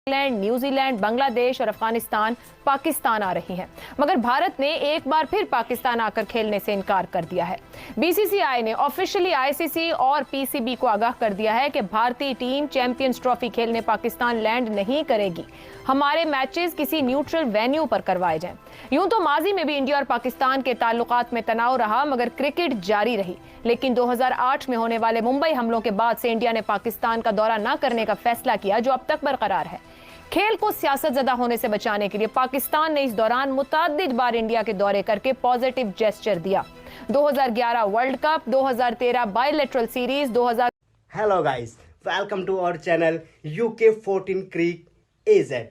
England, New Zealand, Bangladesh और अफगानिस्तान पाकिस्तान आ रही हैं। मगर भारत ने एक बार फिर पाकिस्तान आकर खेलने से इनकार कर दिया है। बीसीसीआई ने ऑफिशियली आईसीसी और पीसीबी को आगाह कर दिया है कि भारतीय टीम चैंपियंस ट्रॉफी खेलने पाकिस्तान लैंड नहीं करेगी। हमारे मैचेस किसी न्यूट्रल वेन्यू पर करवाए जाएं। यूं तो माजी में भी इंडिया और पाकिस्तान के ताल्लुकात में तनाव रहा, मगर क्रिकेट जारी रही। लेकिन 2008 में होने वाले मुंबई हमलों के बाद से इंडिया ने पाकिस्तान का दौरा न करने का फैसला किया, जो अब तक बरकरार है। खेल को सियासतज़दा होने से बचाने के लिए पाकिस्तान ने इस दौरान मुतअद्दिद बार इंडिया के दौरे करके पॉजिटिव जेस्चर दिया। 2011 world cup, 2013 bilateral series, 2000। Hello guys, welcome to our channel UK14 crick AZ।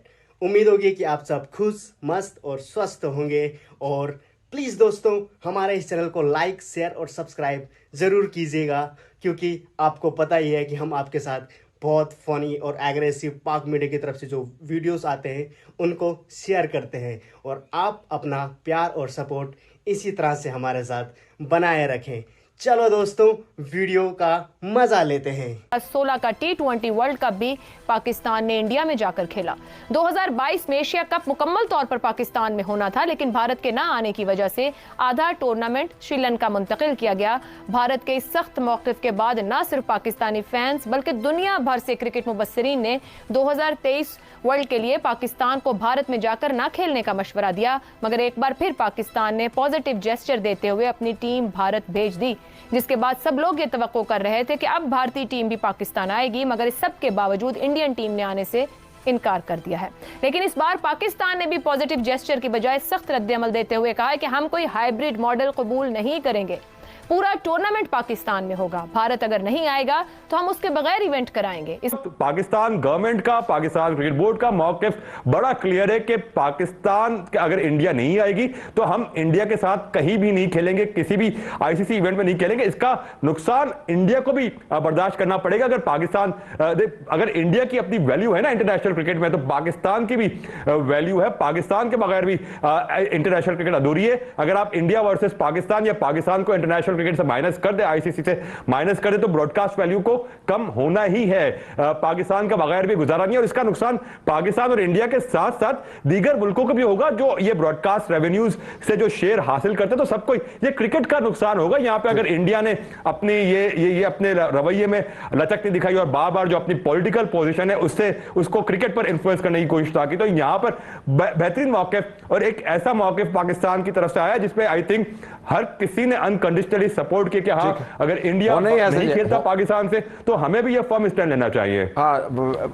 उम्मीद होगी कि आप सब खुश, मस्त और स्वस्थ होंगे। और प्लीज़ दोस्तों, हमारे इस चैनल को लाइक, शेयर और सब्सक्राइब ज़रूर कीजिएगा, क्योंकि आपको पता ही है कि हम आपके साथ बहुत फनी और एग्रेसिव पाक मीडिया की तरफ से जो वीडियोस आते हैं उनको शेयर करते हैं। और आप अपना प्यार और सपोर्ट इसी तरह से हमारे साथ बनाए रखें। चलो दोस्तों, वीडियो का मजा लेते हैं। 16 का T20 वर्ल्ड कप भी पाकिस्तान ने इंडिया में जाकर खेला। 2022 में एशिया कप मुकम्मल तौर पर पाकिस्तान में होना था, लेकिन भारत के न आने की वजह से आधा टूर्नामेंट श्रीलंका मुंतकिल किया गया। भारत के इस सख्त मौक़िफ़ के बाद न सिर्फ पाकिस्तानी फैंस बल्कि दुनिया भर से क्रिकेट मुबस्सिरीन ने 2023 वर्ल्ड के लिए पाकिस्तान को भारत में जाकर न खेलने का मशवरा दिया। मगर एक बार फिर पाकिस्तान ने पॉजिटिव जेस्चर देते हुए अपनी टीम भारत भेज दी, जिसके बाद सब लोग ये तवक्को कर रहे थे कि अब भारतीय टीम भी पाकिस्तान आएगी। मगर इस सब के बावजूद इंडियन टीम ने आने से इनकार कर दिया है। लेकिन इस बार पाकिस्तान ने भी पॉजिटिव जेस्चर की बजाय सख्त रद्द-ए-अमल देते हुए कहा है कि हम कोई हाइब्रिड मॉडल कबूल नहीं करेंगे। पूरा टूर्नामेंट पाकिस्तान में होगा। भारत अगर नहीं आएगा तो हम उसके बगैर इवेंट कराएंगे। पाकिस्तान गवर्नमेंट का, पाकिस्तान क्रिकेट बोर्ड का मौकिफ बड़ा क्लियर है कि पाकिस्तान अगर इंडिया नहीं आएगी तो हम इंडिया के साथ कहीं भी नहीं खेलेंगे, किसी भी आईसीसी इवेंट में नहीं खेलेंगे। इसका नुकसान इंडिया को भी बर्दाश्त करना पड़ेगा। अगर पाकिस्तान, अगर इंडिया की अपनी वैल्यू है ना इंटरनेशनल क्रिकेट में, तो पाकिस्तान की भी वैल्यू है। पाकिस्तान के बगैर भी इंटरनेशनल क्रिकेट अधूरी है। अगर आप इंडिया वर्सेस पाकिस्तान या पाकिस्तान को इंटरनेशनल क्रिकेट से माइनस कर दे, आईसीसी से माइनस कर दे, तो ब्रॉडकास्ट वैल्यू को कम होना ही है। पाकिस्तान का बगैर भी गुजारा नहीं है। और इसका नुकसान पाकिस्तान और इंडिया के साथ साथ दीगर मुल्कों को भी होगा, जो ये ब्रॉडकास्ट रेवेन्यूज से जो शेयर हासिल करते हैं। तो सबको ये क्रिकेट का नुकसान होगा। यहां पे अगर इंडिया ने अपनी ये अपने रवैये में लचक नहीं दिखाई और बार बार जो अपनी पॉलिटिकल पोजीशन है उससे उसको क्रिकेट पर इंफ्लुएंस करने की कोशिश की, तो यहां पर बेहतरीन मौकिफ और एक ऐसा मौकिफ पाकिस्तान की तरफ से आया जिसपे आई थिंक हर किसी ने अनकंडीशनली सपोर्ट किया कि हाँ, अगर इंडिया नहीं खेलता पाकिस्तान से तो हमें भी ये फर्म स्टैंड लेना चाहिए। हाँ,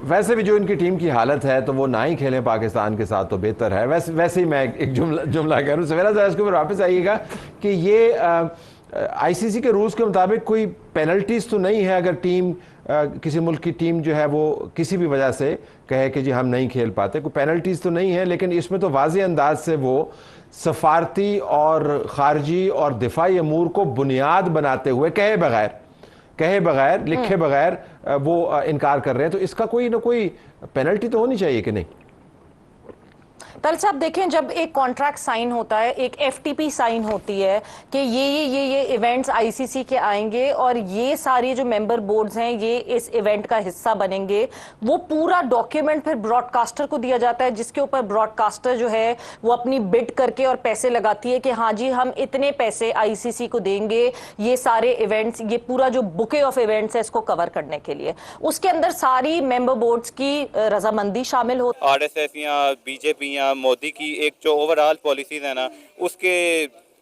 वैसे भी जो इनकी टीम की हालत है तो वो ना ही खेलें पाकिस्तान के साथ तो बेहतर है। वैसे ही मैं एक जुमला कह रहा हूँ। सवेरा ज़रा इसके ऊपर वापस आइएगा कि ये आईसीसी के रूल्स के मुताबिक कोई पेनल्टीज तो नहीं है अगर टीम किसी मुल्क की टीम जो है वो किसी भी वजह से कहे कि जी हम नहीं खेल पाते, कोई पेनल्टीज तो नहीं है। लेकिन इसमें तो वाज़ेह अंदाज से वो सफारती और खारजी और दिफाई अमूर को बुनियाद बनाते हुए कहे बगैर लिखे बगैर वो इनकार कर रहे हैं। तो इसका कोई ना कोई पेनल्टी तो होनी चाहिए कि नहीं? तल साहब देखें, जब एक कॉन्ट्रैक्ट साइन होता है, एक एफटीपी साइन होती है कि ये इवेंट्स आईसीसी के आएंगे और ये सारी जो मेंबर बोर्ड्स हैं ये इस इवेंट का हिस्सा बनेंगे, वो पूरा डॉक्यूमेंट फिर ब्रॉडकास्टर को दिया जाता है, जिसके ऊपर ब्रॉडकास्टर जो है वो अपनी बिड करके और पैसे लगाती है कि हाँ जी हम इतने पैसे आईसीसी को देंगे ये सारे इवेंट्स, ये पूरा जो बुके ऑफ इवेंट्स है इसको कवर करने के लिए। उसके अंदर सारी मेंबर बोर्ड्स की रजामंदी शामिल होती है। RSS या बीजेपी या मोदी की एक जो ओवरऑल पॉलिसीज है ना,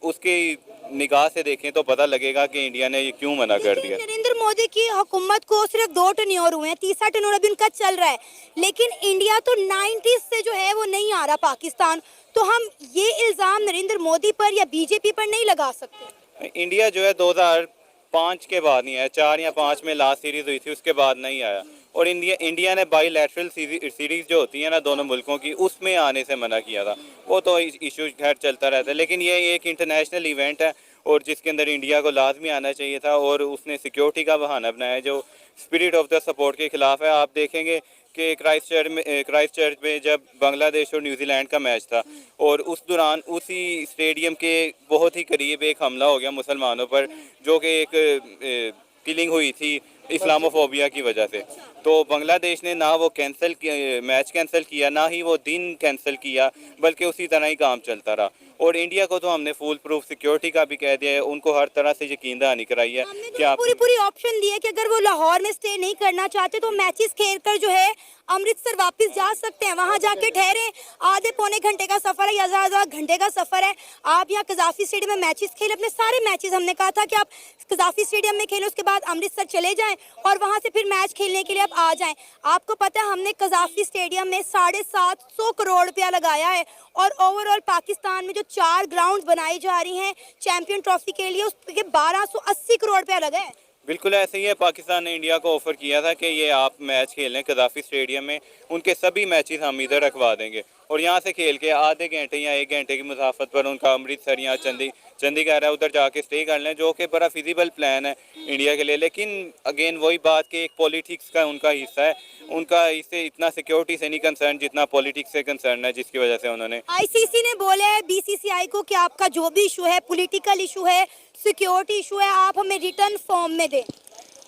उसके निगाह से देखें तो पता लगेगा कि इंडिया ने ये क्यों मना कर दिया। नरेंद्र मोदी की हुकूमत को सिर्फ 2 टर्न्योर हुए हैं, तीसरा टर्न्योर अभी उनका चल रहा है, लेकिन इंडिया तो 90s से जो है वो नहीं आ रहा पाकिस्तान। तो हम ये इल्जाम नरेंद्र मोदी पर या बीजेपी पर नहीं लगा सकते। इंडिया जो है 2005 के बाद नहीं आया, 4 या 5 में लास्ट सीरीज हुई थी, उसके बाद नहीं आया। और इंडिया ने बाईलैटरल सीरीज जो होती है ना दोनों मुल्कों की, उसमें आने से मना किया था। वो तो इशू खैर चलता रहता है, लेकिन ये एक इंटरनेशनल इवेंट है और जिसके अंदर इंडिया को लाजमी आना चाहिए था, और उसने सिक्योरिटी का बहाना बनाया जो स्पिरिट ऑफ द सपोर्ट के खिलाफ है। आप देखेंगे कि क्राइस्ट चर्च में जब बांग्लादेश और न्यूजीलैंड का मैच था और उस दौरान उसी स्टेडियम के बहुत ही करीब एक हमला हो गया मुसलमानों पर, जो कि एक किलिंग हुई थी इस्लामोफोबिया की वजह से। तो बांग्लादेश ने ना वो मैच कैंसिल किया, ना ही वो दिन कैंसिल किया, बल्कि उसी तरह ही काम चलता रहा। और इंडिया को तो हमने फुल प्रूफ सिक्योरिटी का भी कह दिया है, उनको हर तरह से यकीन दहानी कराई है हमने कि तो आप पूरी ऑप्शन दी है कि अगर वो लाहौर में स्टे नहीं करना चाहते तो मैचेस खेलकर जो है अमृतसर वापस जा सकते हैं, वहां जाके ठहरे। आधे पौने घंटे का सफर है या ज्यादा घंटे का सफर है। आप यहाँ कजाफी स्टेडियम में मैचेस खेले, अपने सारे मैचेस हमने कहा था कि आप कजाफी स्टेडियम में खेलें, उसके बाद अमृतसर चले जाएं और वहां से फिर मैच खेलने के लिए आप आ जाएं। आपको पता है हमने कजाफी स्टेडियम में 750 करोड़ रुपया लगाया है और ओवरऑल पाकिस्तान में जो 4 ग्राउंड बनाई जा रही हैं चैंपियन ट्रॉफी के लिए, उसके 1280 करोड़ रुपया लगा है। बिल्कुल ऐसे ही है। पाकिस्तान ने इंडिया को ऑफर किया था कि ये आप मैच खेलें कदाफी स्टेडियम में, उनके सभी मैचेस हम इधर रखवा देंगे और यहाँ से खेल के आधे घंटे या 1 घंटे की मुसाफत पर उनका अमृतसर या चंडीगढ़ है उधर जाके स्टे कर लें, जो कि बड़ा फिजिबल प्लान है इंडिया के लिए। लेकिन अगेन वही बात कि एक पॉलिटिक्स का उनका हिस्सा है, उनका इससे इतना सिक्योरिटी से नहीं कंसर्न जितना पॉलिटिक्स से कंसर्न है, जिसकी वजह से उन्होंने आईसीसी ने बोला है बीसीसीआई को कि आपका जो भी इशू है, पॉलिटिकल इशू है, सिक्योरिटी इशू है, आप हमें रिटर्न फॉर्म में दें।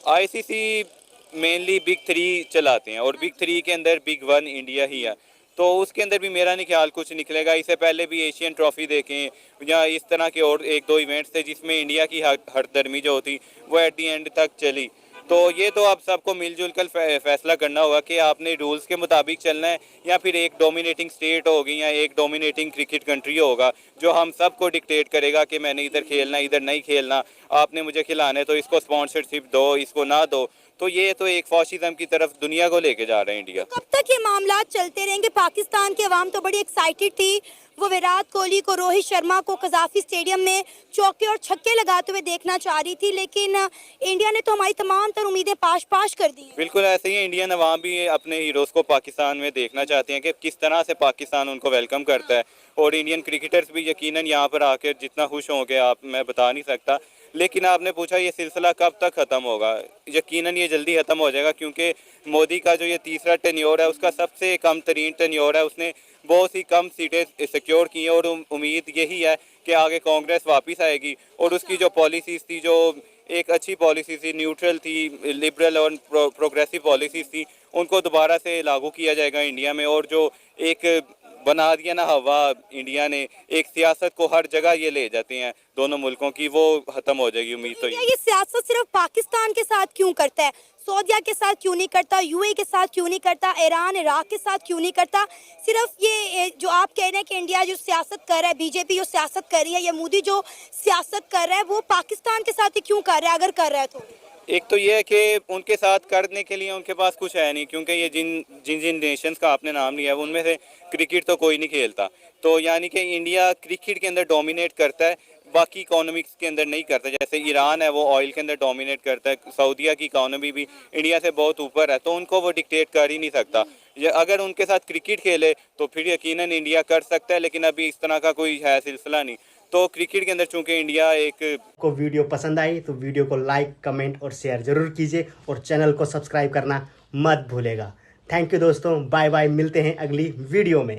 आईसीसी मेनली बिग 3 चलाते हैं और बिग 3 के अंदर बिग 1 इंडिया ही है, तो उसके अंदर भी मेरा नहीं ख्याल कुछ निकलेगा। इससे पहले भी एशियन ट्रॉफी देखें या इस तरह के और 1-2 इवेंट्स थे जिसमें इंडिया की हरदर्मी जो होती वो एट दी एंड तक चली। तो ये तो आप सबको मिलजुल कर फैसला करना होगा कि आपने रूल्स के मुताबिक चलना है या फिर एक डोमिनेटिंग स्टेट होगी या एक डोमिनेटिंग क्रिकेट कंट्री होगा जो हम सबको डिक्टेट करेगा कि मैंने इधर खेलना, इधर नहीं खेलना, आपने मुझे खिलाना है तो इसको स्पॉन्सरशिप दो, इसको ना दो। तो ये तो एक फॉशिज्म की तरफ दुनिया को लेके जा रहे हैं इंडिया। कब तक ये मामला चलते रहेंगे? पाकिस्तान की आवाम तो बड़ी एक्साइटेड थी, वो विराट कोहली को, रोहित शर्मा को कजाफी स्टेडियम में चौके और छक्के लगाते हुए देखना चाह रही थी, लेकिन इंडिया ने तो हमारी तमाम तर उम्मीदें पाश कर दी। बिल्कुल ऐसे ही इंडियन अवाम भी अपने हीरोज को पाकिस्तान में देखना चाहते हैं कि किस तरह से पाकिस्तान उनको वेलकम करता है, और इंडियन क्रिकेटर्स भी यकीनन यहाँ पर आकर जितना खुश होंगे आप मैं बता नहीं सकता। लेकिन आपने पूछा ये सिलसिला कब तक ख़त्म होगा, यकीनन ये जल्दी ख़त्म हो जाएगा, क्योंकि मोदी का जो ये तीसरा टेन्योर है उसका सबसे कम तरीन टेन्योर है, उसने बहुत ही कम सीटें सिक्योर की हैं और उम्मीद यही है कि आगे कांग्रेस वापस आएगी और उसकी जो पॉलिसीज़ थी, जो एक अच्छी पॉलिसी थी, न्यूट्रल थी, लिबरल और प्रोग्रेसिव पॉलिसीज़ थी, उनको दोबारा से लागू किया जाएगा इंडिया में। और जो एक बना दिया ना हवा इंडिया ने, एक सियासत को हर जगह ये ले जाते हैं दोनों मुल्कों की, वो खत्म हो जाएगी उम्मीद। तो ये सियासत सिर्फ पाकिस्तान के साथ क्यों करता है? सऊदीया के साथ क्यों नहीं करता? यूएई के साथ क्यों नहीं करता? ईरान, इराक के साथ क्यों नहीं करता? सिर्फ ये जो आप कह रहे हैं कि इंडिया जो सियासत कर रहा है, बीजेपी जो सियासत कर रही है, या मोदी जो सियासत कर रहा है, वो पाकिस्तान के साथ ही क्यों कर रहा है? अगर कर रहा है तो एक तो ये है कि उनके साथ करने के लिए उनके पास कुछ है नहीं, क्योंकि ये जिन नेशंस का आपने नाम लिया है उनमें से क्रिकेट तो कोई नहीं खेलता। तो यानी कि इंडिया क्रिकेट के अंदर डोमिनेट करता है, बाकी इकोनॉमिक्स के अंदर नहीं करता। जैसे ईरान है वो ऑयल के अंदर डोमिनेट करता है, सऊदीया की इकोनॉमी भी इंडिया से बहुत ऊपर है, तो उनको वो डिक्टेट कर ही नहीं सकता। अगर उनके साथ क्रिकेट खेले तो फिर यकीनन इंडिया कर सकता है, लेकिन अभी इस तरह का कोई है सिलसिला नहीं। तो क्रिकेट के अंदर चूंकि इंडिया एक को वीडियो पसंद आई तो वीडियो को लाइक, कमेंट और शेयर जरूर कीजिए और चैनल को सब्सक्राइब करना मत भूलेगा। थैंक यू दोस्तों, बाय बाय, मिलते हैं अगली वीडियो में।